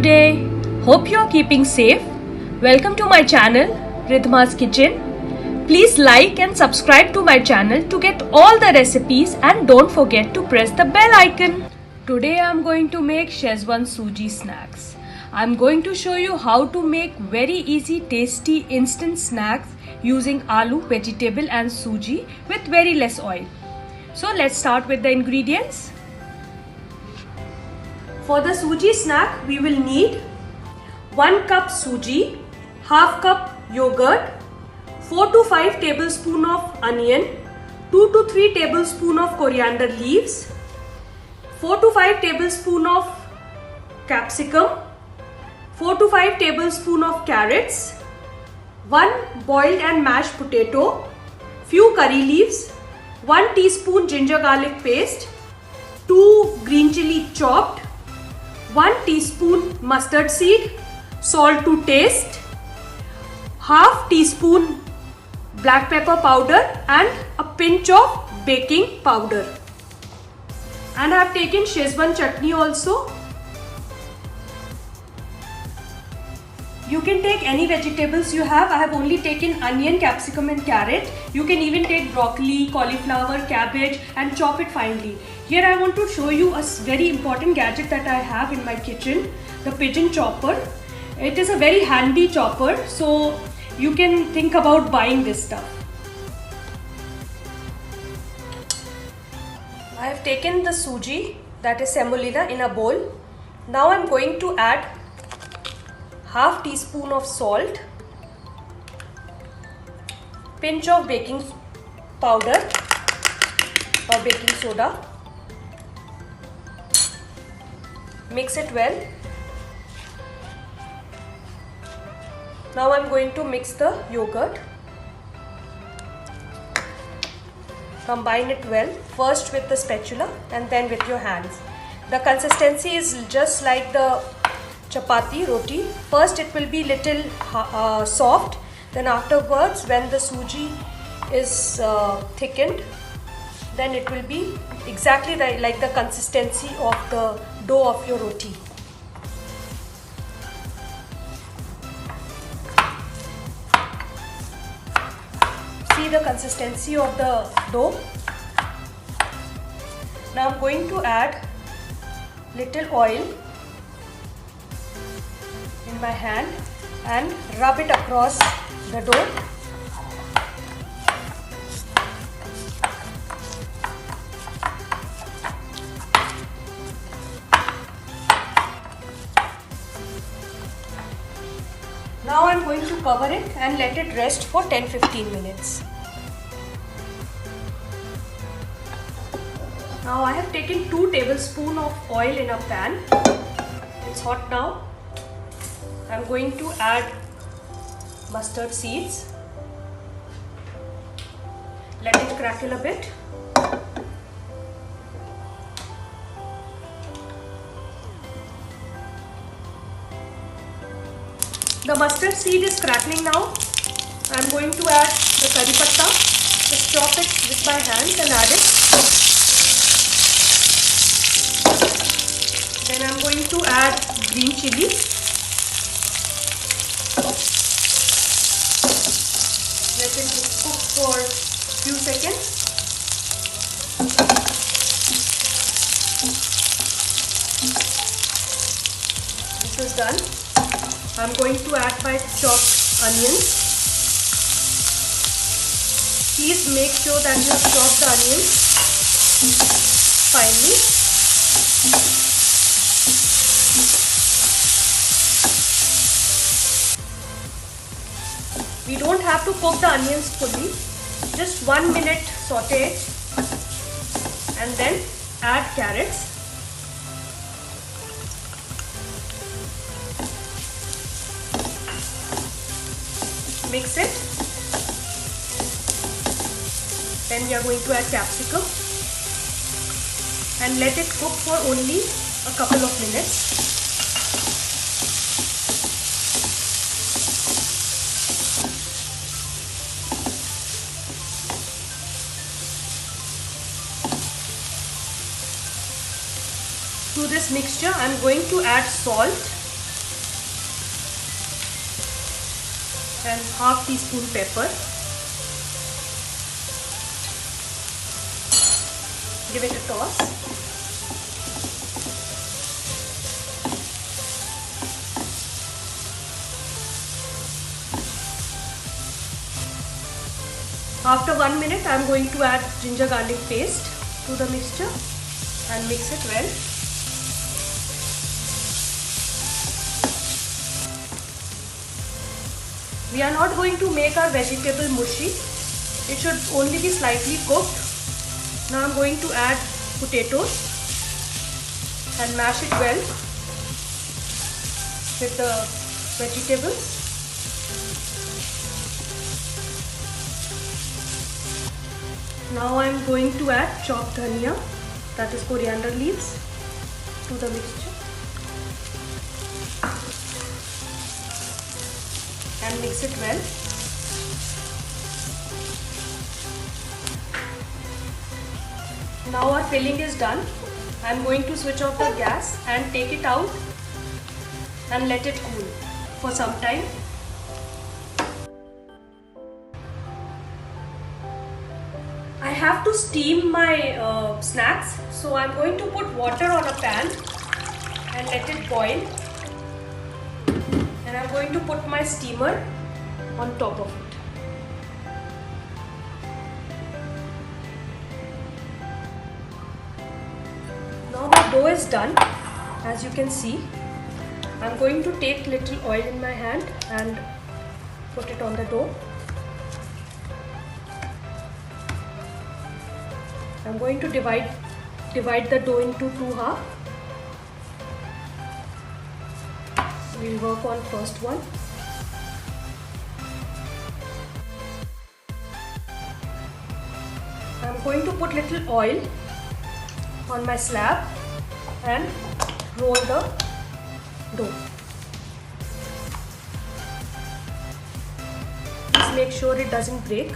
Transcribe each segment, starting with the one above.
today. Hope you are keeping safe. Welcome to my channel Ridhma's Kitchen. Please like and subscribe to my channel to get all the recipes and don't forget to press the bell icon. Today I am going to make Szechuan Suji snacks. I am going to show you how to make very easy tasty instant snacks using aloo, vegetable and suji with very less oil. So let's start with the ingredients. For the suji snack, we will need 1 cup suji, half cup yogurt, 4 to 5 tablespoons of onion, 2 to 3 tablespoons of coriander leaves, 4 to 5 tablespoons of capsicum, 4 to 5 tablespoons of carrots, 1 boiled and mashed potato, few curry leaves, 1 teaspoon ginger garlic paste, 2 green chili chopped, 1 teaspoon mustard seed, salt to taste, half teaspoon black pepper powder and a pinch of baking powder. And I have taken Szechuan chutney also. You can take any vegetables you have. I have only taken onion, capsicum and carrot. You can even take broccoli, cauliflower, cabbage and chop it finely. Here I want to show you a very important gadget that I have in my kitchen, the pigeon chopper. It is a very handy chopper, so you can think about buying this stuff. I have taken the suji, that is semolina, in a bowl. Now I am going to add half teaspoon of salt, pinch of baking powder or baking soda. Mix it well. Now I am going to mix the yogurt. Combine it well, first with the spatula and then with your hands. The consistency is just like the chapati, roti. First it will be little soft, then afterwards when the suji is thickened, then it will be exactly like the consistency of the dough of your roti. See the consistency of the dough. Now I am going to add little oil in my hand and rub it across the dough. Now I am going to cover it and let it rest for 10-15 minutes. Now I have taken 2 tablespoons of oil in a pan. It's hot now. I am going to add mustard seeds. Let it crackle a bit. The mustard seed is crackling now. I am going to add the curry patta. Just chop it with my hands and add it. Then I am going to add green chili. Let it cook for a few seconds. This is done. I am going to add my chopped onions. Please make sure that you chop the onions finely. We don't have to cook the onions fully. Just 1 minute saute it and then add carrots. Mix it. Then we are going to add capsicum and let it cook for only a couple of minutes. To this mixture, I am going to add salt and half teaspoon pepper. Give it a toss. After 1 minute, I am going to add ginger garlic paste to the mixture and mix it well. We are not going to make our vegetable mushy. It should only be slightly cooked. Now I am going to add potatoes and mash it well with the vegetables. Now I am going to add chopped dhania, that is coriander leaves, to the mixture and mix it well. Now our filling is done. I am going to switch off the gas and take it out and let it cool for some time. I have to steam my snacks, so I am going to put water on a pan and let it boil, and I am going to put my steamer on top of it. Now the dough is done. As you can see, I am going to take little oil in my hand and put it on the dough. I am going to divide the dough into two halves. We will work on first one. I am going to put little oil on my slab and roll the dough. Please make sure it doesn't break.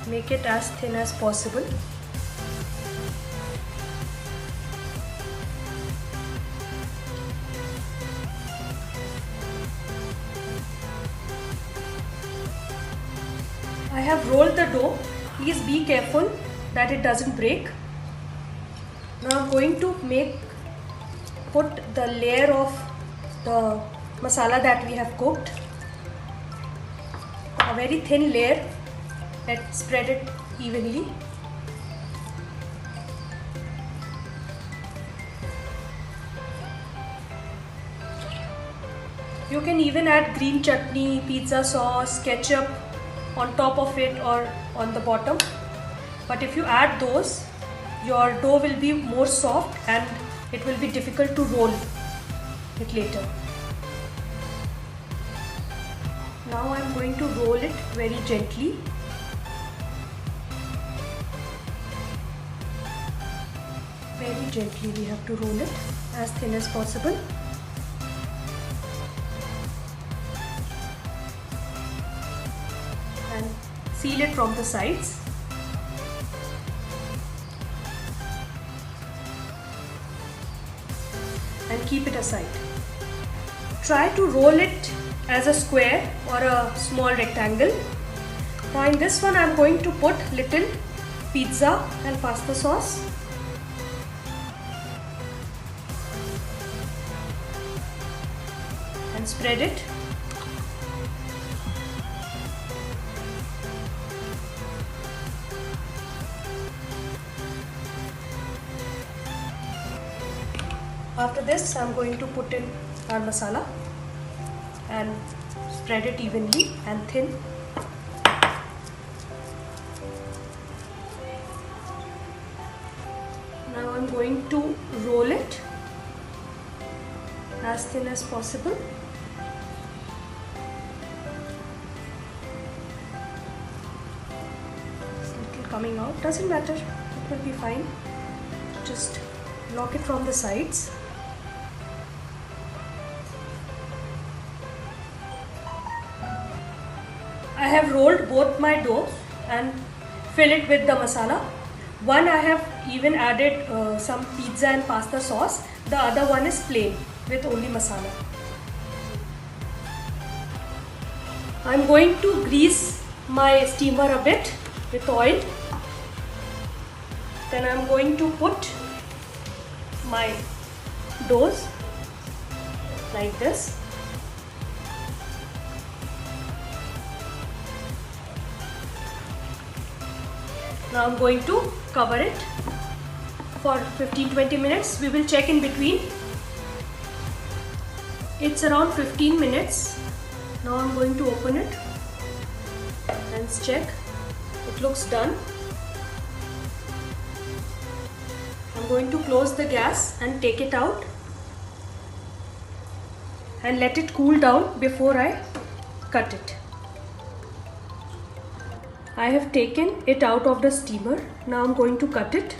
Make it as thin as possible. I have rolled the dough. Please be careful that it doesn't break. Now I am going to put the layer of the masala that we have cooked. A very thin layer. Let's spread it evenly. You can even add green chutney, pizza sauce, ketchup on top of it or on the bottom. But if you add those, your dough will be more soft and it will be difficult to roll it later. Now I am going to roll it very gently. Very gently we have to roll it, as thin as possible. And seal it from the sides. And keep it aside. Try to roll it as a square or a small rectangle. Now in this one I am going to put little pizza and pasta sauce. And spread it. After this, I am going to put in our masala and spread it evenly and thin. Now I am going to roll it as thin as possible. It's a little coming out, doesn't matter, it will be fine. Just lock it from the sides. I have rolled both my dough and fill it with the masala. One I have even added some pizza and pasta sauce. The other one is plain with only masala. I'm going to grease my steamer a bit with oil. Then I'm going to put my doughs like this. Now I'm going to cover it for 15-20 minutes. We will check in between. It's around 15 minutes. Now I'm going to open it and check. It looks done. I'm going to close the gas and take it out and let it cool down before I cut it. I have taken it out of the steamer. Now I'm going to cut it.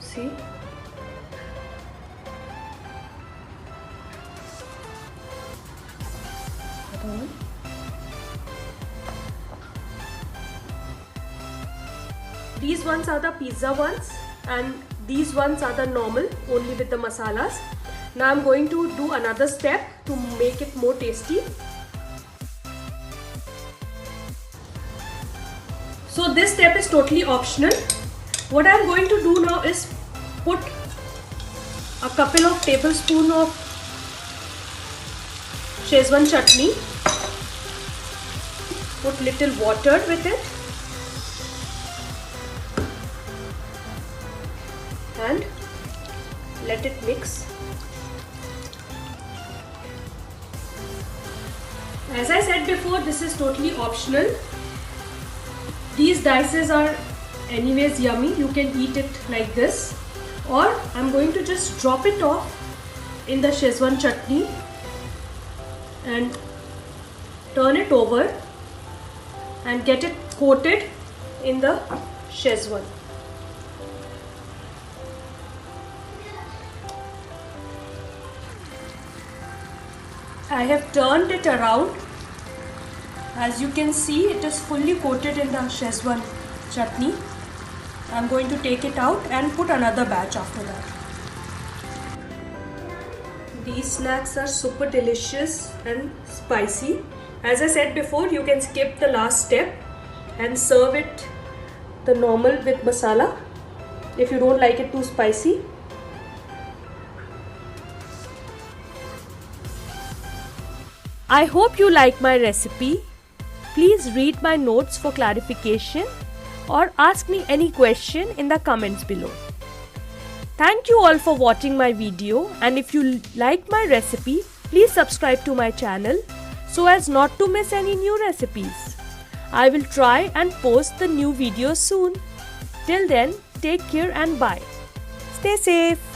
See? Other one. These ones are the pizza ones and these ones are the normal, only with the masalas. Now I'm going to do another step to make it more tasty. So this step is totally optional. What I'm going to do now is put a couple of tablespoons of Szechuan chutney. Put little water with it. And let it mix. As I said before, this is totally optional. These dices are anyways yummy. You can eat it like this, or I'm going to just drop it off in the Szechuan chutney and turn it over and get it coated in the Szechuan. I have turned it around. As you can see, it is fully coated in the Szechuan chutney. I'm going to take it out and put another batch after that. These snacks are super delicious and spicy. As I said before, you can skip the last step and serve it the normal with masala if you don't like it too spicy. I hope you like my recipe. Please read my notes for clarification or ask me any question in the comments below. Thank you all for watching my video, and if you like my recipe, please subscribe to my channel so as not to miss any new recipes. I will try and post the new videos soon. Till then, take care and bye. Stay safe.